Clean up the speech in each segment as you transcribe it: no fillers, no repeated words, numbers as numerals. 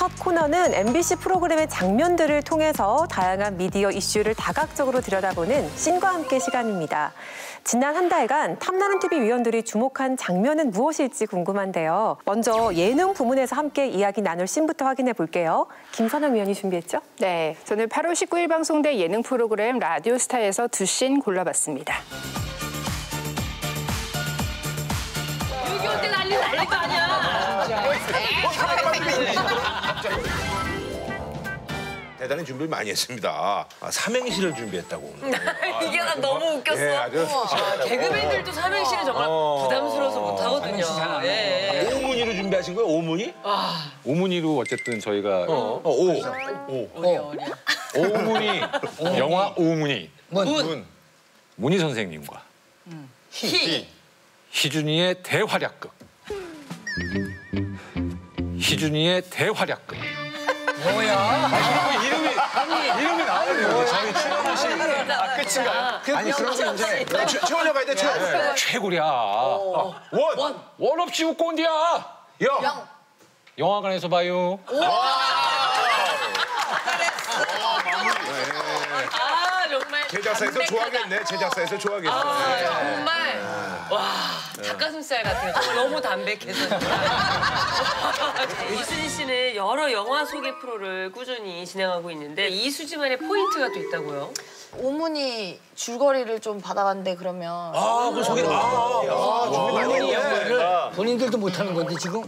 첫 코너는 MBC 프로그램의 장면들을 통해서 다양한 미디어 이슈를 다각적으로 들여다보는 씬과 함께 시간입니다. 지난 한 달간 탐나는 TV 위원들이 주목한 장면은 무엇일지 궁금한데요. 먼저 예능 부문에서 함께 이야기 나눌 씬부터 확인해 볼게요. 김선영 위원이 준비했죠? 네, 저는 8월 19일 방송된 예능 프로그램 라디오스타에서 두 씬 골라봤습니다. 6.25 때 난리도 아니야. 대단히 준비를 많이 했습니다. 삼행시를 준비했다고. 이게 난 너무 웃겼어. 예, 아주 개그맨들도 삼행시는 정말 부담스러워서 못하거든요. 예. 오문이로 준비하신 거예요? 오문이? 오문이로 어쨌든 저희가 어려. 오문이 영화 오문이 문희 선생님과 희. 희준이의 대활약극. 희준이의 대활약극. 이름이 나와요. 저희 최원호 씨. 끝인가요? 아니 그럼 이제 최원호 가야 돼. 최고랴. 원 없이 웃고 온디야. 영. 영화관에서 봐요. 정말. 제작사에서 좋아하겠네. 제작사에서 좋아하겠네. 정말. 와, 닭가슴살 같아요. 정말 너무 담백해서. 이수지 씨는 여러 영화 소개 프로를 꾸준히 진행하고 있는데 이수지만의 포인트가 또 있다고요? 오문이 줄거리를 좀 받아간대 그러면 그 소개를 본인들도 못하는 건데 지금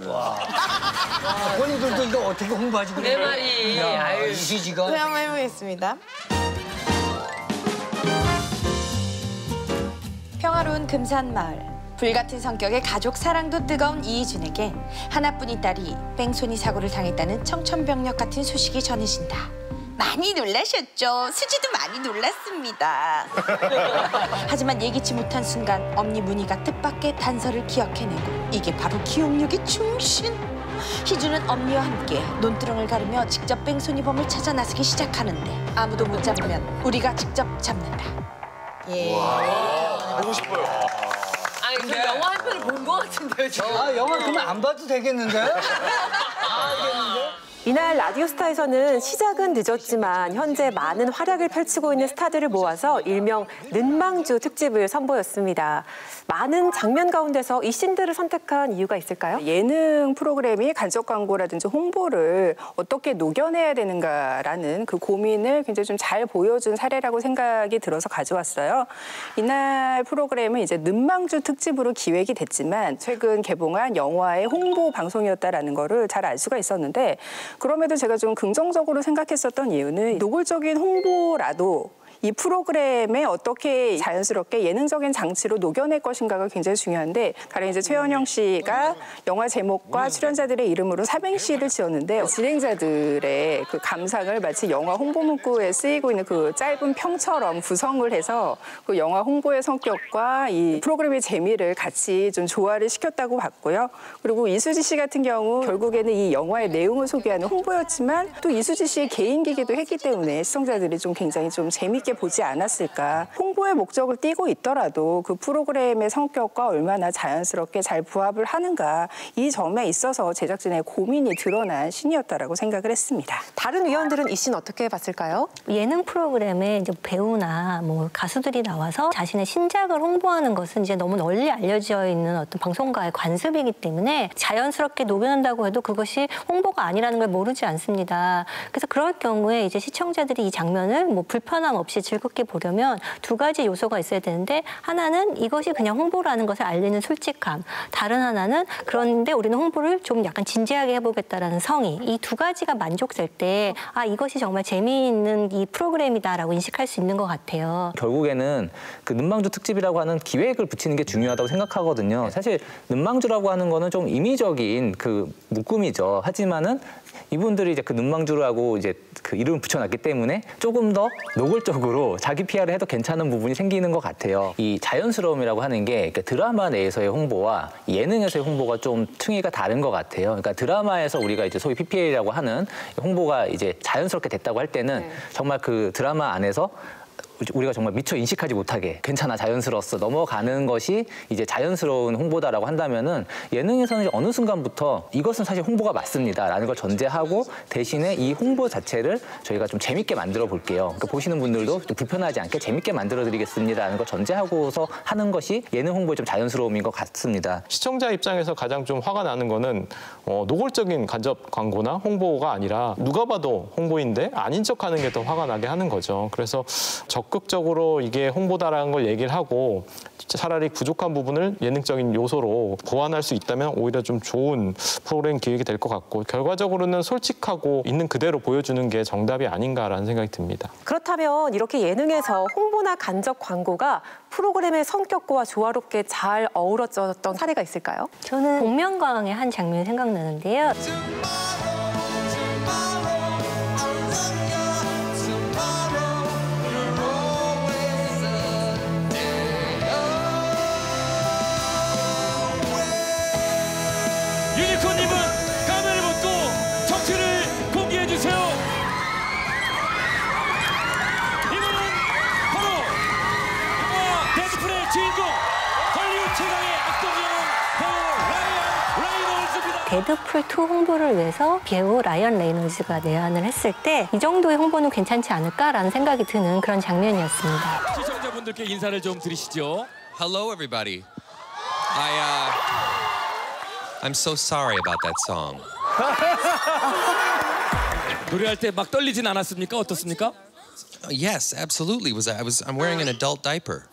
본인들도 이거 어떻게 홍보하지 그래? 내 말이. 아유. 이수지가 네, 한번 해보겠습니다. 평화로운 금산마을. 불같은 성격의 가족 사랑도 뜨거운 이희준에게 하나뿐인 딸이 뺑소니 사고를 당했다는 청천벽력 같은 소식이 전해진다. 많이 놀라셨죠? 수지도 많이 놀랐습니다. 하지만 예기치 못한 순간 엄니 문희가 뜻밖의 단서를 기억해내고 이게 바로 기억력의 충신. 희준은 엄니와 함께 논두렁을 가르며 직접 뺑소니범을 찾아 나서기 시작하는데 아무도 못 잡으면 우리가 직접 잡는다. 예. 보고 싶어요. 아니, 저 영화 한 편을 본 것 같은데요, 지금. 영화 그러면 안 봐도 되겠는데? 이날 라디오스타에서는 시작은 늦었지만 현재 많은 활약을 펼치고 있는 스타들을 모아서 일명 는망주 특집을 선보였습니다. 많은 장면 가운데서 이 씬들을 선택한 이유가 있을까요? 예능 프로그램이 간접 광고라든지 홍보를 어떻게 녹여내야 되는가라는 그 고민을 굉장히 좀 잘 보여준 사례라고 생각이 들어서 가져왔어요. 이날 프로그램은 이제 는망주 특집으로 기획이 됐지만 최근 개봉한 영화의 홍보 방송이었다라는 거를 잘 알 수가 있었는데 그럼에도 제가 좀 긍정적으로 생각했었던 이유는 노골적인 홍보라도 이 프로그램에 어떻게 자연스럽게 예능적인 장치로 녹여낼 것인가가 굉장히 중요한데 가령 이제 최원영 씨가 영화 제목과 출연자들의 이름으로 삼행시를 지었는데 진행자들의 그 감상을 마치 영화 홍보 문구에 쓰이고 있는 그 짧은 평처럼 구성을 해서 그 영화 홍보의 성격과 이 프로그램의 재미를 같이 좀 조화를 시켰다고 봤고요. 그리고 이수지 씨 같은 경우 결국에는 이 영화의 내용을 소개하는 홍보였지만 또 이수지 씨의 개인기기도 했기 때문에 시청자들이 좀 굉장히 좀 재미있게 보지 않았을까. 홍보의 목적을 띠고 있더라도 그 프로그램의 성격과 얼마나 자연스럽게 잘 부합을 하는가 이 점에 있어서 제작진의 고민이 드러난 씬이었다라고 생각을 했습니다. 다른 위원들은 이 씬 어떻게 봤을까요? 예능 프로그램에 이제 배우나 뭐 가수들이 나와서 자신의 신작을 홍보하는 것은 이제 너무 널리 알려져 있는 어떤 방송가의 관습이기 때문에 자연스럽게 녹여낸다고 해도 그것이 홍보가 아니라는 걸 모르지 않습니다. 그래서 그럴 경우에 이제 시청자들이 이 장면을 뭐 불편함 없이 즐겁게 보려면 두 가지 요소가 있어야 되는데 하나는 이것이 그냥 홍보라는 것을 알리는 솔직함, 다른 하나는 그런데 우리는 홍보를 좀 약간 진지하게 해보겠다라는 성의, 이 두 가지가 만족될 때 아 이것이 정말 재미있는 이 프로그램이다라고 인식할 수 있는 것 같아요. 결국에는 그 는망주 특집이라고 하는 기획을 붙이는 게 중요하다고 생각하거든요. 사실 는망주라고 하는 거는 좀 임의적인 그 묶음이죠. 하지만은 이분들이 이제 그 는망주라고 이제 그 이름을 붙여놨기 때문에 조금 더 노골적으로 자기 PR을 해도 괜찮은 부분이 생기는 것 같아요. 이 자연스러움이라고 하는 게 그러니까 드라마 내에서의 홍보와 예능에서의 홍보가 좀 층위가 다른 것 같아요. 그러니까 드라마에서 우리가 이제 소위 PPL이라고 하는 홍보가 이제 자연스럽게 됐다고 할 때는 정말 그 드라마 안에서 우리가 정말 미처 인식하지 못하게 괜찮아 자연스러웠어 넘어가는 것이 이제 자연스러운 홍보다라고 한다면은 예능에서는 어느 순간부터 이것은 사실 홍보가 맞습니다라는 걸 전제하고 대신에 이 홍보 자체를 저희가 좀 재밌게 만들어 볼게요. 그러니까 보시는 분들도 좀 불편하지 않게 재밌게 만들어 드리겠습니다라는 걸 전제하고서 하는 것이 예능 홍보의 좀 자연스러움인 것 같습니다. 시청자 입장에서 가장 좀 화가 나는 거는 노골적인 간접 광고나 홍보가 아니라 누가 봐도 홍보인데 아닌 척하는 게 더 화가 나게 하는 거죠. 그래서 적극적으로 이게 홍보다라는 걸 얘기를 하고 차라리 부족한 부분을 예능적인 요소로 보완할 수 있다면 오히려 좀 좋은 프로그램 기획이 될 것 같고 결과적으로는 솔직하고 있는 그대로 보여주는 게 정답이 아닌가라는 생각이 듭니다. 그렇다면 이렇게 예능에서 홍보나 간접 광고가 프로그램의 성격과 조화롭게 잘 어우러졌던 사례가 있을까요? 저는 복면가왕의 한 장면이 생각나는데요. 유니콘님은 카메라를 벗고 정체를 공개해주세요. 이분은 바로 영화 데드풀의 주인공 헐리우드 최강의 악동 영웅 배우 라이언 레이놀즈입니다. 데드풀 2 홍보를 위해서 배우 라이언 레이놀즈가 내한을 했을 때 이 정도의 홍보는 괜찮지 않을까라는 생각이 드는 그런 장면이었습니다. 시청자분들께 인사를 좀 드리시죠. Hello, everybody. I'm so sorry about that song. 노래할 때 막 떨리진 않았습니까? 어떻습니까? Yes, absolutely. I'm wearing an adult diaper.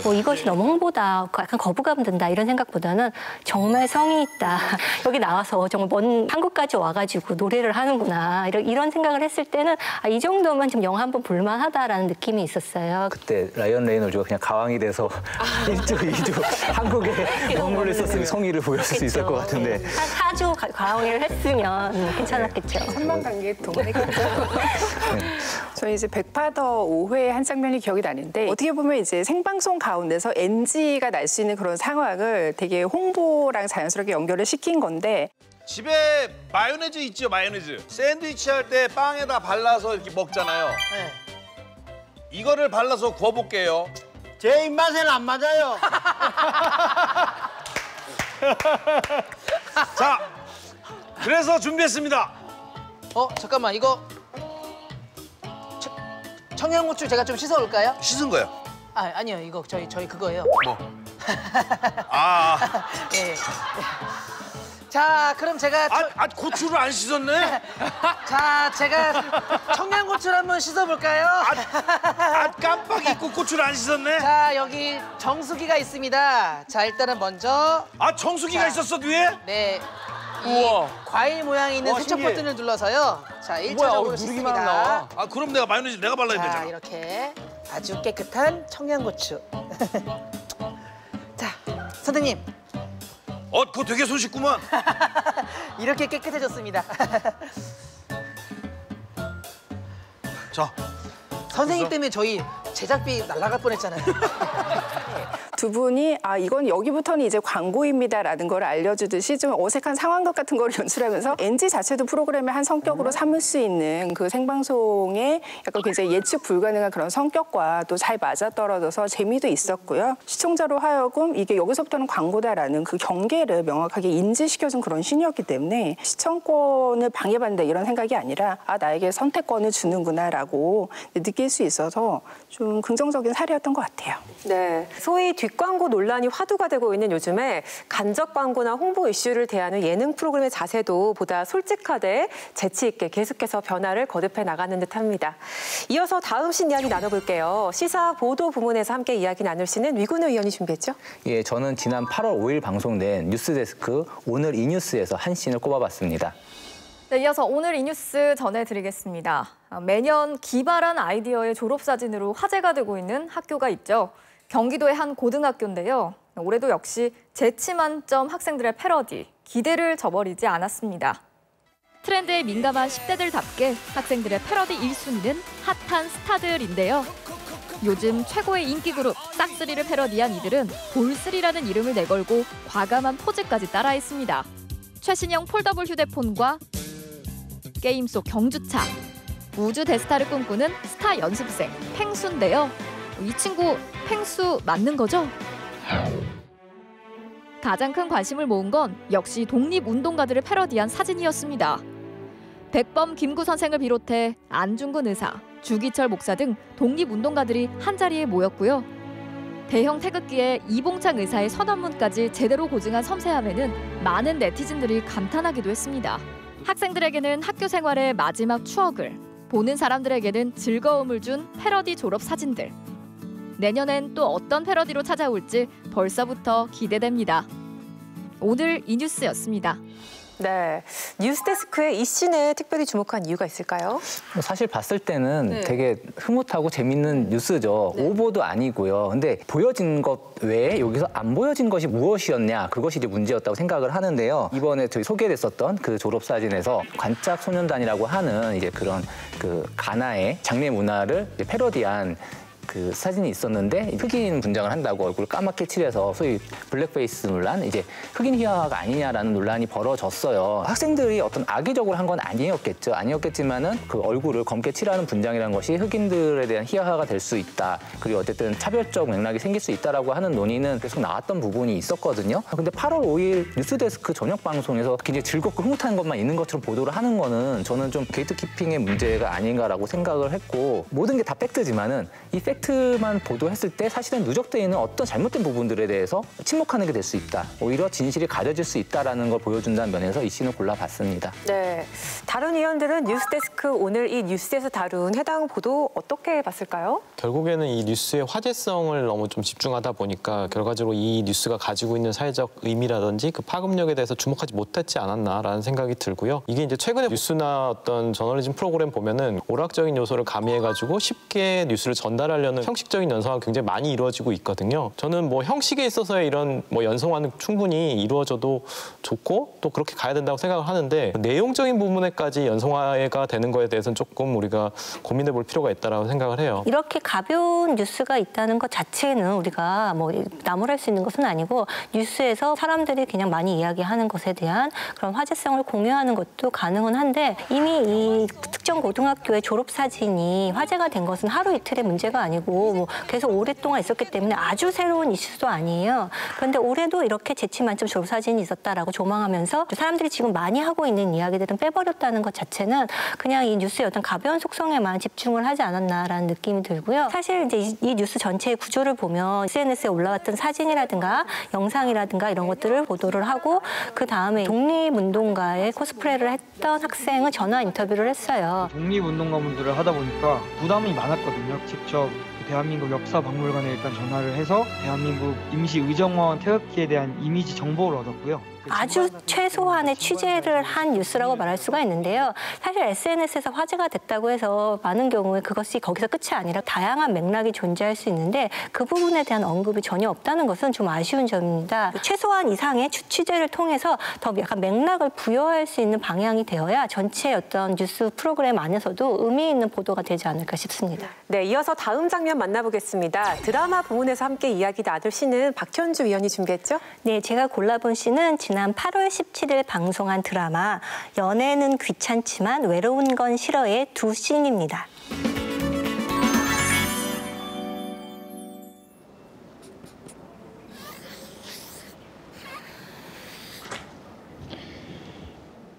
뭐 이것이 너무 홍보다 약간 거부감 든다 이런 생각보다는 정말 성의 있다. 여기 나와서 정말 먼 한국까지 와가지고 노래를 하는구나 이런 생각을 했을 때는 이 정도면 좀 영화 한번 볼만하다라는 느낌이 있었어요. 그때 라이언 레이놀즈가 그냥 가왕이 돼서 1주, 2주 한국에 머물러 있었으면 성의를 보였을 수 있을 것 같은데 한 4주 가왕을 했으면 괜찮았겠죠. 선만 관계 동안했겠죠. 저희 이제 백파더 5회 한 장면이 기억이 나는데 어떻게 보면 이제 생방송 가운데서 NG가 날 수 있는 그런 상황을 되게 홍보랑 자연스럽게 연결을 시킨 건데 집에 마요네즈 있죠, 마요네즈. 샌드위치 할 때 빵에다 발라서 이렇게 먹잖아요. 네. 이거를 발라서 구워볼게요. 제 입맛에는 안 맞아요. 자, 그래서 준비했습니다. 잠깐만 이거 청양고추 제가 좀 씻어올까요? 씻은 거요? 아니요 이거 저희 그거예요. 뭐? 예. 자 그럼 제가 고추를 안 씻었네? 자 제가 청양고추를 한번 씻어볼까요? 깜빡 잊고 고추를 안 씻었네? 자 여기 정수기가 있습니다. 자 일단은 먼저 정수기가 있었어 뒤에? 네. 우와. 과일 모양이 있는 세척 버튼을 눌러서요. 자 1차적으로 씻습니다. 그럼 내가 마요네즈 내가 발라야 되잖아. 자 이렇게 아주 깨끗한 청양고추. 자 선생님. 그거 되게 손쉽구만. 이렇게 깨끗해졌습니다. 자. 선생님 때문에 저희 제작비 날아갈 뻔했잖아요. 두 분이 이건 여기부터는 이제 광고입니다라는 걸 알려주듯이 좀 어색한 상황극 같은 걸 연출하면서 NG 자체도 프로그램의 한 성격으로 삼을 수 있는 그 생방송의 약간 굉장히 예측 불가능한 그런 성격과 또 잘 맞아떨어져서 재미도 있었고요. 시청자로 하여금 이게 여기서부터는 광고다라는 그 경계를 명확하게 인지시켜준 그런 신이었기 때문에 시청권을 방해받는다 이런 생각이 아니라 나에게 선택권을 주는구나라고 느낄 수 있어서 좀 긍정적인 사례였던 것 같아요. 네, 소위 뒷광고 논란이 화두가 되고 있는 요즘에 간접 광고나 홍보 이슈를 대하는 예능 프로그램의 자세도 보다 솔직하되 재치 있게 계속해서 변화를 거듭해 나가는 듯합니다. 이어서 다음 신 이야기 나눠볼게요. 시사 보도 부문에서 함께 이야기 나누시는 위근우 의원이 준비했죠? 예, 저는 지난 8월 5일 방송된 뉴스데스크 오늘 이 뉴스에서 한 씬을 꼽아봤습니다. 네, 이어서 오늘 이 뉴스 전해드리겠습니다. 매년 기발한 아이디어의 졸업사진으로 화제가 되고 있는 학교가 있죠. 경기도의 한 고등학교인데요. 올해도 역시 재치 만점 학생들의 패러디, 기대를 저버리지 않았습니다. 트렌드에 민감한 10대들답게 학생들의 패러디 1순위는 핫한 스타들인데요. 요즘 최고의 인기 그룹 싹쓰리를 패러디한 이들은 볼쓰리라는 이름을 내걸고 과감한 포즈까지 따라했습니다. 최신형 폴더블 휴대폰과 게임 속 경주차. 우주 대스타를 꿈꾸는 스타 연습생 펭수인데요. 이 친구 펭수 맞는 거죠? 가장 큰 관심을 모은 건 역시 독립운동가들을 패러디한 사진이었습니다. 백범 김구 선생을 비롯해 안중근 의사, 주기철 목사 등 독립운동가들이 한자리에 모였고요. 대형 태극기에 이봉창 의사의 선언문까지 제대로 고증한 섬세함에는 많은 네티즌들이 감탄하기도 했습니다. 학생들에게는 학교 생활의 마지막 추억을, 보는 사람들에게는 즐거움을 준 패러디 졸업 사진들. 내년엔 또 어떤 패러디로 찾아올지 벌써부터 기대됩니다. 오늘 이 뉴스였습니다. 네, 뉴스데스크의 이 씬에 특별히 주목한 이유가 있을까요? 사실 봤을 때는 되게 흐뭇하고 재밌는 뉴스죠. 오보도 아니고요. 근데 보여진 것 외에 여기서 안 보여진 것이 무엇이었냐, 그것이 이제 문제였다고 생각을 하는데요. 이번에 저희 소개됐었던 그 졸업사진에서 관짝소년단이라고 하는 이제 그런 그 가나의 장례 문화를 이제 패러디한 그 사진이 있었는데 흑인 분장을 한다고 얼굴을 까맣게 칠해서 소위 블랙페이스 논란, 이제 흑인 희화화가 아니냐라는 논란이 벌어졌어요. 학생들이 어떤 악의적으로 한 건 아니었겠죠. 아니었겠지만은 그 얼굴을 검게 칠하는 분장이라는 것이 흑인들에 대한 희화화가 될 수 있다. 그리고 어쨌든 차별적 맥락이 생길 수 있다라고 하는 논의는 계속 나왔던 부분이 있었거든요. 근데 8월 5일 뉴스데스크 저녁 방송에서 굉장히 즐겁고 흐뭇한 것만 있는 것처럼 보도를 하는 거는 저는 좀 게이트키핑의 문제가 아닌가라고 생각을 했고, 모든 게 다 팩트지만은 이 팩트만 보도했을 때 사실은 누적되어 있는 어떤 잘못된 부분들에 대해서 침묵하는 게 될 수 있다. 오히려 진실이 가려질 수 있다라는 걸 보여준다는 면에서 이 씬을 골라봤습니다. 네, 다른 의원들은 뉴스데스크 오늘 이 뉴스에서 다룬 해당 보도 어떻게 봤을까요? 결국에는 이 뉴스의 화제성을 너무 좀 집중하다 보니까 결과적으로 이 뉴스가 가지고 있는 사회적 의미라든지 그 파급력에 대해서 주목하지 못했지 않았나라는 생각이 들고요. 이게 이제 최근에 뉴스나 어떤 저널리즘 프로그램 보면은 오락적인 요소를 가미해가지고 쉽게 뉴스를 전달하려는 형식적인 연성화가 굉장히 많이 이루어지고 있거든요. 저는 뭐 형식에 있어서의 이런 뭐 연성화는 충분히 이루어져도 좋고 또 그렇게 가야 된다고 생각을 하는데, 내용적인 부분에까지 연성화가 되는 거에 대해서는 조금 우리가 고민해 볼 필요가 있다고 생각을 해요. 이렇게 가벼운 뉴스가 있다는 것 자체는 우리가 뭐 나무랄 수 있는 것은 아니고, 뉴스에서 사람들이 그냥 많이 이야기하는 것에 대한 그런 화제성을 공유하는 것도 가능은 한데, 이미 이 특정 고등학교의 졸업사진이 화제가 된 것은 하루 이틀의 문제가 아니고 뭐 계속 오랫동안 있었기 때문에 아주 새로운 이슈도 아니에요. 그런데 올해도 이렇게 재치 만점 졸업사진이 있었다라고 조망하면서 사람들이 지금 많이 하고 있는 이야기들은 빼버렸다는 것 자체는 그냥 이 뉴스의 어떤 가벼운 속성에만 집중을 하지 않았나라는 느낌이 들고요. 사실 이제 이 뉴스 전체의 구조를 보면 SNS에 올라왔던 사진이라든가 영상이라든가 이런 것들을 보도를 하고, 그 다음에 독립운동가의 코스프레를 했던 학생을 전화 인터뷰를 했어요. 독립운동가분들을 하다 보니까 부담이 많았거든요. 직접 대한민국 역사박물관에 일단 전화를 해서 대한민국 임시의정원 태극기에 대한 이미지 정보를 얻었고요. 아주 최소한의 취재를 한 뉴스라고 말할 수가 있는데요. 사실 SNS에서 화제가 됐다고 해서 많은 경우에 그것이 거기서 끝이 아니라 다양한 맥락이 존재할 수 있는데, 그 부분에 대한 언급이 전혀 없다는 것은 좀 아쉬운 점입니다. 최소한 이상의 취재를 통해서 더 약간 맥락을 부여할 수 있는 방향이 되어야 전체 어떤 뉴스 프로그램 안에서도 의미 있는 보도가 되지 않을까 싶습니다. 네, 이어서 다음 장면 만나보겠습니다. 드라마 부문에서 함께 이야기 나눌 씬은 박현주 위원이 준비했죠? 네, 제가 골라본 씬은 지난 8월 17일 방송한 드라마 연애는 귀찮지만 외로운 건 싫어의 두 씬입니다.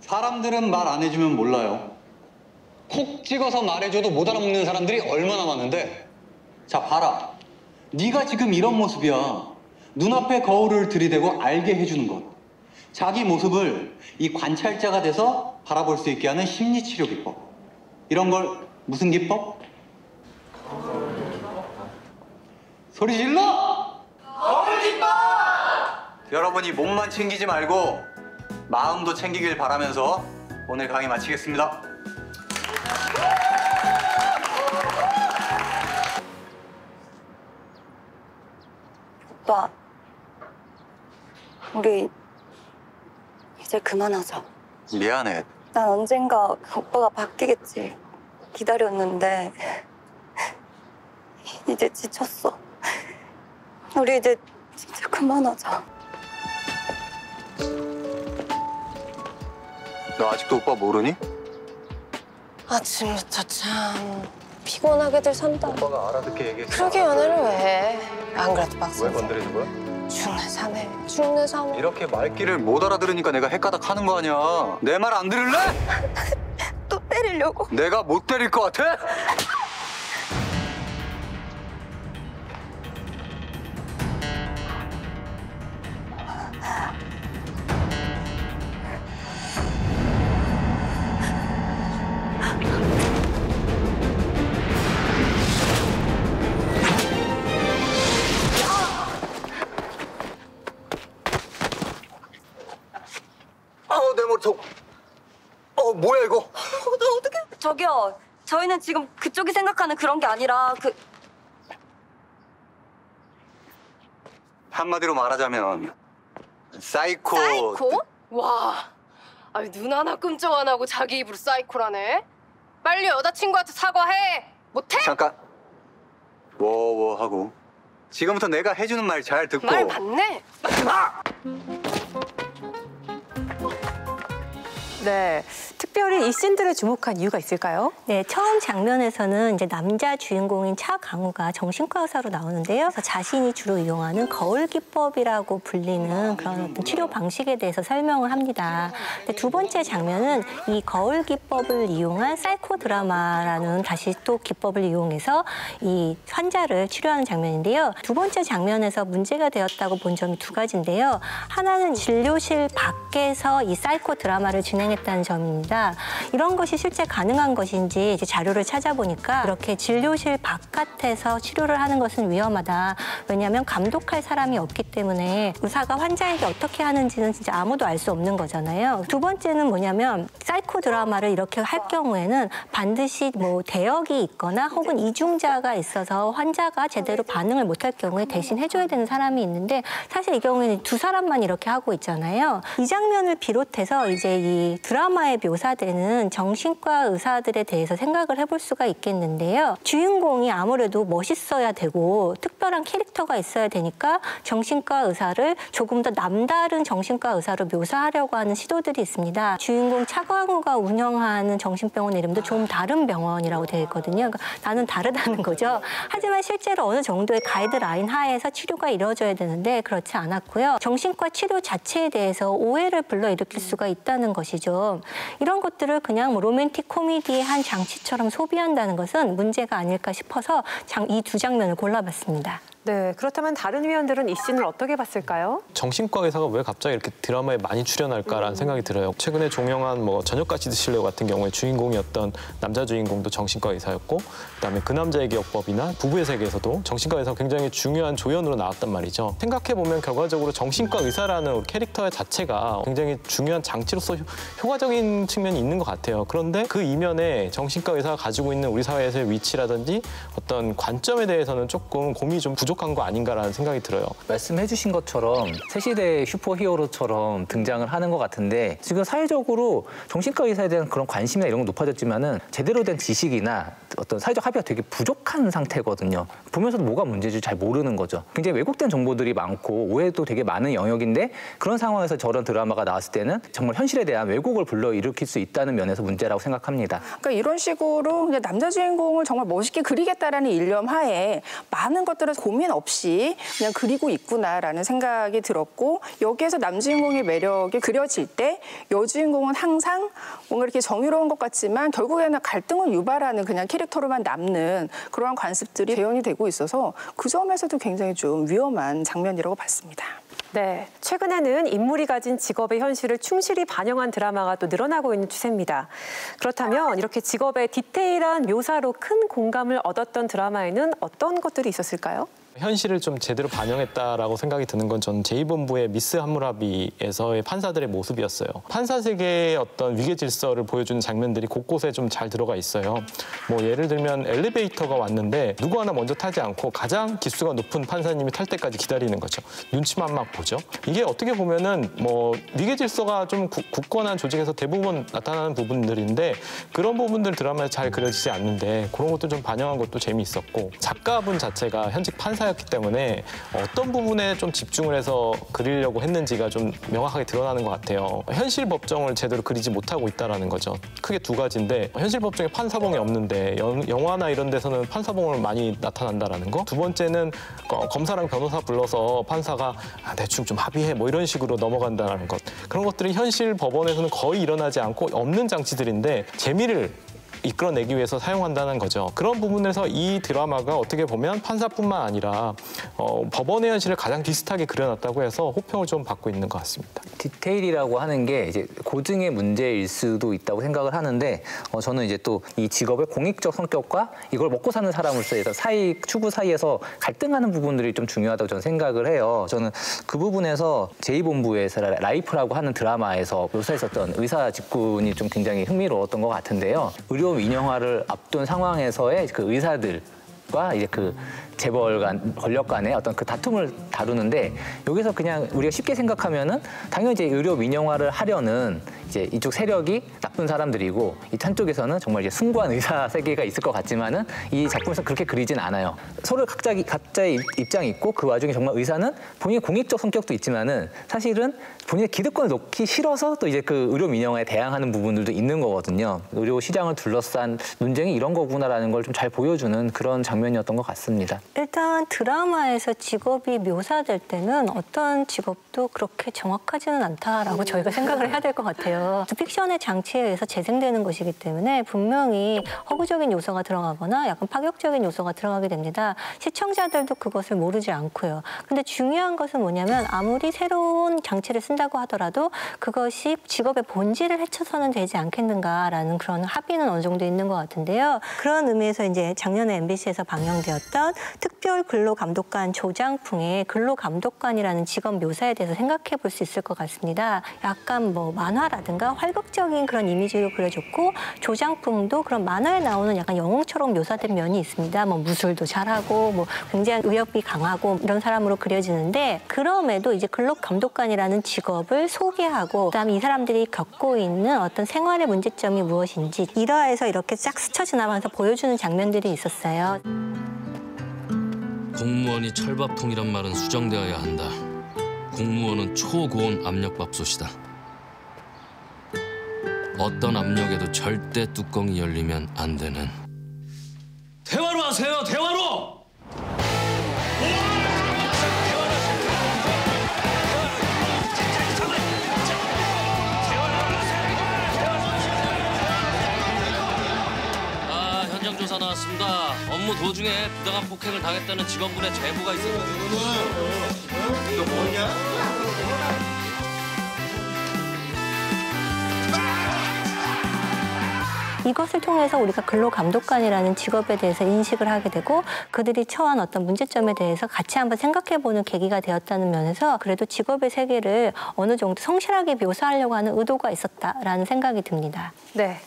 사람들은 말 안 해주면 몰라요. 콕 찍어서 말해줘도 못 알아먹는 사람들이 얼마나 많은데. 자, 봐라. 네가 지금 이런 모습이야. 눈앞에 거울을 들이대고 알게 해주는 것. 자기 모습을 이 관찰자가 돼서 바라볼 수 있게 하는 심리치료 기법. 이런 걸 무슨 기법? 소리 질러! 거울 기법! 여러분이 몸만 챙기지 말고 마음도 챙기길 바라면서 오늘 강의 마치겠습니다. 오빠, 우리 이제 그만하자. 미안해. 난 언젠가 오빠가 바뀌겠지 기다렸는데 이제 지쳤어. 우리 이제 진짜 그만하자. 너 아직도 오빠 모르니? 아침부터 참 피곤하게들 산다. 오빠가 알아듣게 얘기했어. 그러게 연애를 왜 해? 안 그래도 빡세. 왜 건드려준 거야? 중내 사내, 중내 사내. 이렇게 말귀를 못 알아들으니까 내가 헷가닥 하는 거 아니야. 내 말 안 들을래? 또 때리려고? 내가 못 때릴 것 같아? 내 머리통. 뭐야 이거? 어떡해. 저기요, 저희는 지금 그쪽이 생각하는 그런 게 아니라 한마디로 말하자면 사이코. 사이코? 와, 아니 눈 하나 끔찍 안 하고 자기 입으로 사이코라네. 빨리 여자친구한테 사과해. 못해? 잠깐. 하고. 지금부터 내가 해주는 말 잘 듣고. 말 맞네. 네, 특별히 이 씬들에 주목한 이유가 있을까요? 네, 처음 장면에서는 이제 남자 주인공인 차강우가 정신과 의사로 나오는데요. 그래서 자신이 주로 이용하는 거울 기법이라고 불리는 그런 어떤 치료 방식에 대해서 설명을 합니다. 근데 두 번째 장면은 이 거울 기법을 이용한 사이코 드라마라는 다시 또 기법을 이용해서 이 환자를 치료하는 장면인데요. 두 번째 장면에서 문제가 되었다고 본 점이 두 가지인데요. 하나는 진료실 밖에서 이 사이코 드라마를 진행했다는 점입니다. 이런 것이 실제 가능한 것인지 이제 자료를 찾아보니까 이렇게 진료실 바깥에서 치료를 하는 것은 위험하다. 왜냐하면 감독할 사람이 없기 때문에 의사가 환자에게 어떻게 하는지는 진짜 아무도 알 수 없는 거잖아요. 두 번째는 뭐냐면 사이코 드라마를 이렇게 할 경우에는 반드시 뭐 대역이 있거나 혹은 이중자가 있어서 환자가 제대로 반응을 못할 경우에 대신 해줘야 되는 사람이 있는데 사실 이 경우에는 두 사람만 이렇게 하고 있잖아요. 이 장면을 비롯해서 이제 이 드라마에 묘사되는 정신과 의사들에 대해서 생각을 해볼 수가 있겠는데요. 주인공이 아무래도 멋있어야 되고 특별한 캐릭터가 있어야 되니까 정신과 의사를 조금 더 남다른 정신과 의사로 묘사하려고 하는 시도들이 있습니다. 주인공 차광우가 운영하는 정신병원 이름도 좀 다른 병원이라고 되어 있거든요. 그러니까 나는 다르다는 거죠. 하지만 실제로 어느 정도의 가이드라인 하에서 치료가 이루어져야 되는데 그렇지 않았고요. 정신과 치료 자체에 대해서 오해를 불러일으킬 수가 있다는 것이죠. 이런 것들을 그냥 뭐 로맨틱 코미디의 한 장치처럼 소비한다는 것은 문제가 아닐까 싶어서 이 두 장면을 골라봤습니다. 네, 그렇다면 다른 위원들은 이 씬을 어떻게 봤을까요? 정신과 의사가 왜 갑자기 이렇게 드라마에 많이 출연할까라는 생각이 들어요. 최근에 종영한 뭐 저녁같이 드실래요 같은 경우에 주인공이었던 남자 주인공도 정신과 의사였고 그다음에 그 남자의 기억법이나 부부의 세계에서도 정신과 의사가 굉장히 중요한 조연으로 나왔단 말이죠. 생각해보면 결과적으로 정신과 의사라는 캐릭터 자체가 굉장히 중요한 장치로서 효과적인 측면이 있는 것 같아요. 그런데 그 이면에 정신과 의사가 가지고 있는 우리 사회에서의 위치라든지 어떤 관점에 대해서는 조금 고민이 좀 부족한 거 아닌가라는 생각이 들어요. 말씀해 주신 것처럼 새 시대의 슈퍼히어로처럼 등장을 하는 것 같은데 지금 사회적으로 정신과 의사에 대한 그런 관심이나 이런 건 높아졌지만은 제대로 된 지식이나 어떤 사회적 합의가 되게 부족한 상태거든요. 보면서도 뭐가 문제인지 잘 모르는 거죠. 굉장히 왜곡된 정보들이 많고 오해도 되게 많은 영역인데 그런 상황에서 저런 드라마가 나왔을 때는 정말 현실에 대한 왜곡을 불러일으킬 수 있다는 면에서 문제라고 생각합니다. 그러니까 이런 식으로 그냥 남자 주인공을 정말 멋있게 그리겠다라는 일념 하에 많은 것들을 고민 없이 그냥 그리고 있구나라는 생각이 들었고 여기에서 남주인공의 매력이 그려질 때 여주인공은 항상 뭔가 이렇게 정의로운 것 같지만 결국에는 갈등을 유발하는 그냥 캐릭터로만 남는 그러한 관습들이 재현이 되고 있어서 그 점에서도 굉장히 좀 위험한 장면이라고 봤습니다. 네, 최근에는 인물이 가진 직업의 현실을 충실히 반영한 드라마가 또 늘어나고 있는 추세입니다. 그렇다면 이렇게 직업의 디테일한 묘사로 큰 공감을 얻었던 드라마에는 어떤 것들이 있었을까요? 현실을 좀 제대로 반영했다라고 생각이 드는 건 전 제2본부의 미스 함무라비에서의 판사들의 모습이었어요. 판사 세계의 어떤 위계 질서를 보여주는 장면들이 곳곳에 좀 잘 들어가 있어요. 뭐 예를 들면 엘리베이터가 왔는데 누구 하나 먼저 타지 않고 가장 기수가 높은 판사님이 탈 때까지 기다리는 거죠. 눈치만 막 보죠. 이게 어떻게 보면은 뭐 위계 질서가 좀 굳건한 조직에서 대부분 나타나는 부분들인데 그런 부분들 드라마에 잘 그려지지 않는데 그런 것도 좀 반영한 것도 재미있었고 작가분 자체가 현직 판사 하나였기 때문에 어떤 부분에 좀 집중을 해서 그리려고 했는지가 좀 명확하게 드러나는 것 같아요. 현실 법정을 제대로 그리지 못하고 있다는 거죠. 크게 두 가지인데 현실 법정에 판사봉이 없는데 영화나 이런 데서는 판사봉을 많이 나타난다는 거. 두 번째는 검사랑 변호사 불러서 판사가 대충 좀 합의해 뭐 이런 식으로 넘어간다는 것. 그런 것들이 현실 법원에서는 거의 일어나지 않고 없는 장치들인데 재미를 이끌어내기 위해서 사용한다는 거죠. 그런 부분에서 이 드라마가 어떻게 보면 판사뿐만 아니라 법원의 현실을 가장 비슷하게 그려놨다고 해서 호평을 좀 받고 있는 것 같습니다. 디테일이라고 하는 게 이제 고증의 문제일 수도 있다고 생각을 하는데 저는 이제 또 이 직업의 공익적 성격과 이걸 먹고 사는 사람으로서의 추구 사이에서 갈등하는 부분들이 좀 중요하다고 저는 생각을 해요. 저는 그 부분에서 제2본부에서 라이프라고 하는 드라마에서 묘사했었던 의사 직군이 좀 굉장히 흥미로웠던 것 같은데요. 의료 민영화를 앞둔 상황에서의 그 의사들과 이제 그 재벌 간, 권력 간의 어떤 그 다툼을 다루는데 여기서 그냥 우리가 쉽게 생각하면은 당연히 이제 의료 민영화를 하려는 이제 이쪽 세력이 나쁜 사람들이고 이 한쪽에서는 정말 이제 숭고한 의사 세계가 있을 것 같지만은 이 작품에서 그렇게 그리진 않아요. 서로 각자의 입장이 있고 그 와중에 정말 의사는 본인의 공익적 성격도 있지만은 사실은 본인의 기득권을 놓기 싫어서 또 이제 그 의료 민영화에 대항하는 부분들도 있는 거거든요. 의료 시장을 둘러싼 논쟁이 이런 거구나라는 걸 좀 잘 보여주는 그런 장면이었던 것 같습니다. 일단 드라마에서 직업이 묘사될 때는 어떤 직업도 그렇게 정확하지는 않다라고 저희가 생각을 해야 될 것 같아요. 픽션의 장치에 의해서 재생되는 것이기 때문에 분명히 허구적인 요소가 들어가거나 약간 파격적인 요소가 들어가게 됩니다. 시청자들도 그것을 모르지 않고요. 근데 중요한 것은 뭐냐면 아무리 새로운 장치를 쓴다고 하더라도 그것이 직업의 본질을 해쳐서는 되지 않겠는가라는 그런 합의는 어느 정도 있는 것 같은데요. 그런 의미에서 이제 작년에 MBC에서 방영되었던 특별 근로감독관 조장풍의 근로감독관이라는 직업 묘사에 대해서 생각해 볼 수 있을 것 같습니다. 약간 뭐 만화라든가 활극적인 그런 이미지로 그려줬고 조장풍도 그런 만화에 나오는 약간 영웅처럼 묘사된 면이 있습니다. 뭐 무술도 잘하고 뭐 굉장히 의욕이 강하고 이런 사람으로 그려지는데 그럼에도 이제 근로감독관이라는 직업을 소개하고 그다음에 이 사람들이 겪고 있는 어떤 생활의 문제점이 무엇인지 1화에서 이렇게 쫙 스쳐 지나가면서 보여주는 장면들이 있었어요. 공무원이 철밥통이란 말은 수정되어야 한다. 공무원은 초고온 압력밥솥이다. 어떤 압력에도 절대 뚜껑이 열리면 안 되는. 대화로 하세요, 대화로! 현장 조사 나왔습니다. 업무 도중에 부당한 폭행을 당했다는 직원분의 제보가 있습니다. 이거 뭐냐? 이것을 통해서 우리가 근로감독관이라는 직업에 대해서 인식을 하게 되고 그들이 처한 어떤 문제점에 대해서 같이 한번 생각해보는 계기가 되었다는 면에서 그래도 직업의 세계를 어느 정도 성실하게 묘사하려고 하는 의도가 있었다라는 생각이 듭니다. 네.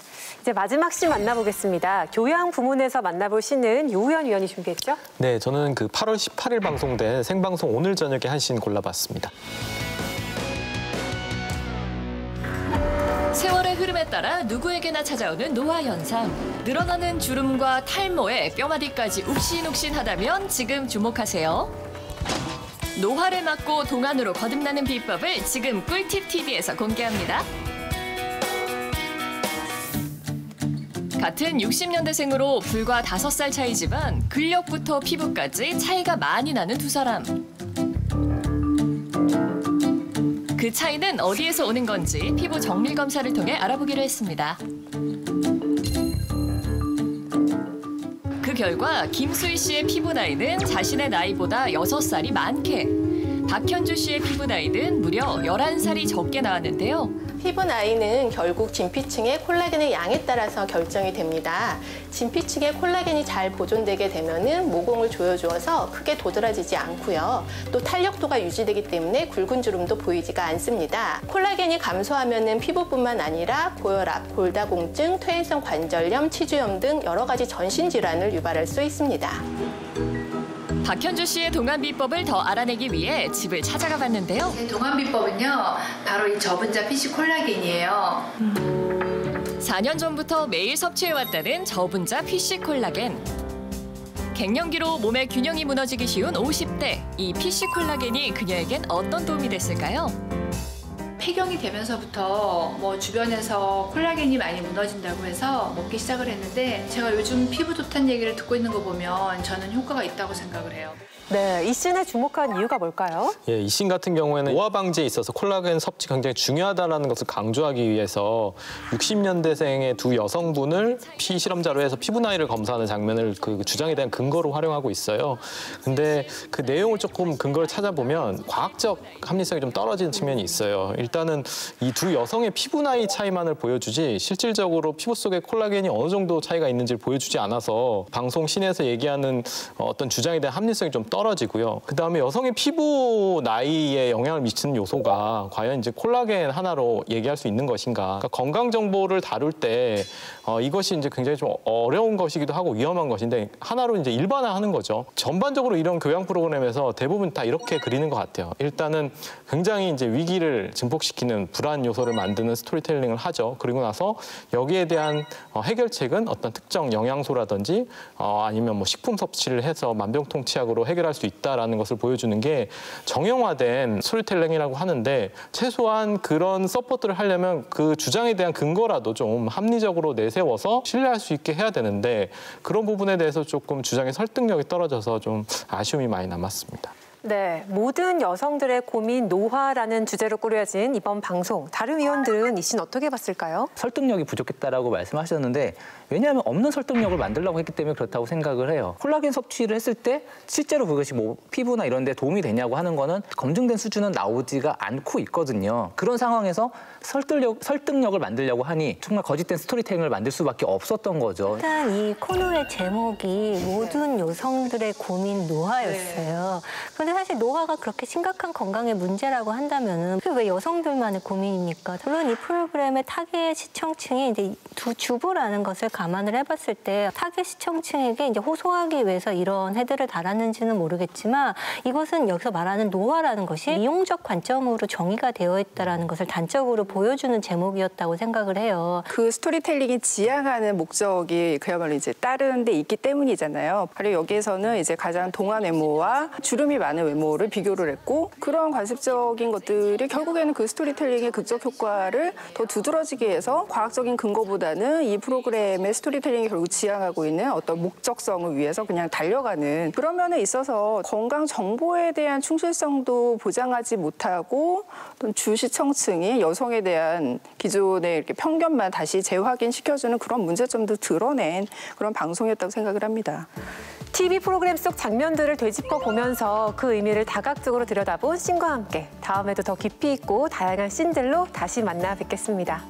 이제 마지막 씬 만나보겠습니다. 교양 부문에서 만나볼 씬은 유우현 위원이 준비했죠? 네, 저는 그 8월 18일 방송된 생방송 오늘 저녁에 한 씬 골라봤습니다. 세월의 흐름에 따라 누구에게나 찾아오는 노화 현상. 늘어나는 주름과 탈모에 뼈마디까지 욱신욱신하다면 지금 주목하세요. 노화를 막고 동안으로 거듭나는 비법을 지금 꿀팁 TV에서 공개합니다. 같은 60년대생으로 불과 5살 차이지만 근력부터 피부까지 차이가 많이 나는 두 사람. 그 차이는 어디에서 오는 건지 피부 정밀 검사를 통해 알아보기로 했습니다. 그 결과 김수희 씨의 피부 나이는 자신의 나이보다 6살이 많게, 박현주 씨의 피부 나이는 무려 11살이 적게 나왔는데요. 피부 나이는 결국 진피층의 콜라겐의 양에 따라서 결정이 됩니다. 진피층의 콜라겐이 잘 보존되게 되면은 모공을 조여주어서 크게 도드라지지 않고요. 또 탄력도가 유지되기 때문에 굵은 주름도 보이지가 않습니다. 콜라겐이 감소하면은 피부뿐만 아니라 고혈압, 골다공증, 퇴행성 관절염, 치주염 등 여러 가지 전신 질환을 유발할 수 있습니다. 박현주 씨의 동안 비법을 더 알아내기 위해 집을 찾아가 봤는데요. 제 동안 비법은요, 바로 이 저분자 PC 콜라겐이에요. 4년 전부터 매일 섭취해왔다는 저분자 PC 콜라겐. 갱년기로 몸의 균형이 무너지기 쉬운 50대. 이 PC 콜라겐이 그녀에겐 어떤 도움이 됐을까요? 폐경이 되면서부터 뭐 주변에서 콜라겐이 많이 무너진다고 해서 먹기 시작을 했는데 제가 요즘 피부 좋다는 얘기를 듣고 있는 거 보면 저는 효과가 있다고 생각을 해요. 네, 이 씬에 주목한 이유가 뭘까요? 예, 이 씬 같은 경우에는 노화 방지에 있어서 콜라겐 섭취 굉장히 중요하다는 것을 강조하기 위해서 60년대생의 두 여성분을 피실험자로 해서 피부 나이를 검사하는 장면을 그 주장에 대한 근거로 활용하고 있어요. 근데 그 내용을 조금 근거를 찾아보면 과학적 합리성이 좀 떨어지는 측면이 있어요. 일단은 이 두 여성의 피부 나이 차이만을 보여주지 실질적으로 피부 속에 콜라겐이 어느 정도 차이가 있는지를 보여주지 않아서 방송 씬에서 얘기하는 어떤 주장에 대한 합리성이 좀 떨어지고요. 그다음에 여성의 피부 나이에 영향을 미치는 요소가 과연 이제 콜라겐 하나로 얘기할 수 있는 것인가? 그러니까 건강 정보를 다룰 때 이것이 이제 굉장히 좀 어려운 것이기도 하고 위험한 것인데 하나로 이제 일반화하는 거죠. 전반적으로 이런 교양 프로그램에서 대부분 다 이렇게 그리는 것 같아요. 일단은 굉장히 이제 위기를 증폭시키는 불안 요소를 만드는 스토리텔링을 하죠. 그리고 나서 여기에 대한 해결책은 어떤 특정 영양소라든지 아니면 뭐 식품 섭취를 해서 만병통치약으로 해결할 수 있다라는 것을 보여주는 게 정형화된 스토리텔링이라고 하는데 최소한 그런 서포트를 하려면 그 주장에 대한 근거라도 좀 합리적으로 내세워서 신뢰할 수 있게 해야 되는데 그런 부분에 대해서 조금 주장의 설득력이 떨어져서 좀 아쉬움이 많이 남았습니다. 네, 모든 여성들의 고민 노화라는 주제로 꾸려진 이번 방송. 다른 위원들은 이 씬 어떻게 봤을까요? 설득력이 부족했다라고 말씀하셨는데 왜냐하면 없는 설득력을 만들려고 했기 때문에 그렇다고 생각을 해요. 콜라겐 섭취를 했을 때 실제로 그것이 뭐 피부나 이런 데 도움이 되냐고 하는 거는 검증된 수준은 나오지가 않고 있거든요. 그런 상황에서 설득력을 만들려고 하니 정말 거짓된 스토리텔링을 만들 수밖에 없었던 거죠. 일단 이 코너의 제목이 모든 여성들의 고민 노화였어요. 그런데 사실 노화가 그렇게 심각한 건강의 문제라고 한다면은 그게 왜 여성들만의 고민입니까? 물론 이 프로그램의 타겟 시청층이 이제 두 주부라는 것을 감안을 해봤을 때 타겟 시청층에게 이제 호소하기 위해서 이런 헤드를 달았는지는 모르겠지만 이것은 여기서 말하는 노화라는 것이 미용적 관점으로 정의가 되어 있다라는 것을 단적으로 보여주는 제목이었다고 생각을 해요. 그 스토리텔링이 지향하는 목적이 그야말로 이제 다른 데 있기 때문이잖아요. 바로 여기에서는 이제 가장 동안 외모와 주름이 많은 외모를 비교를 했고 그런 관습적인 것들이 결국에는 그 스토리텔링의 극적 효과를 더 두드러지게 해서 과학적인 근거보다는 이 프로그램의 스토리텔링이 결국 지향하고 있는 어떤 목적성을 위해서 그냥 달려가는 그런 면에 있어서 건강 정보에 대한 충실성도 보장하지 못하고 또 주시청층이 여성에 대한 기존의 이렇게 편견만 다시 재확인시켜주는 그런 문제점도 드러낸 그런 방송이었다고 생각을 합니다. TV 프로그램 속 장면들을 되짚어 보면서 그 의미를 다각적으로 들여다본 씬과 함께 다음에도 더 깊이 있고 다양한 씬들로 다시 만나 뵙겠습니다.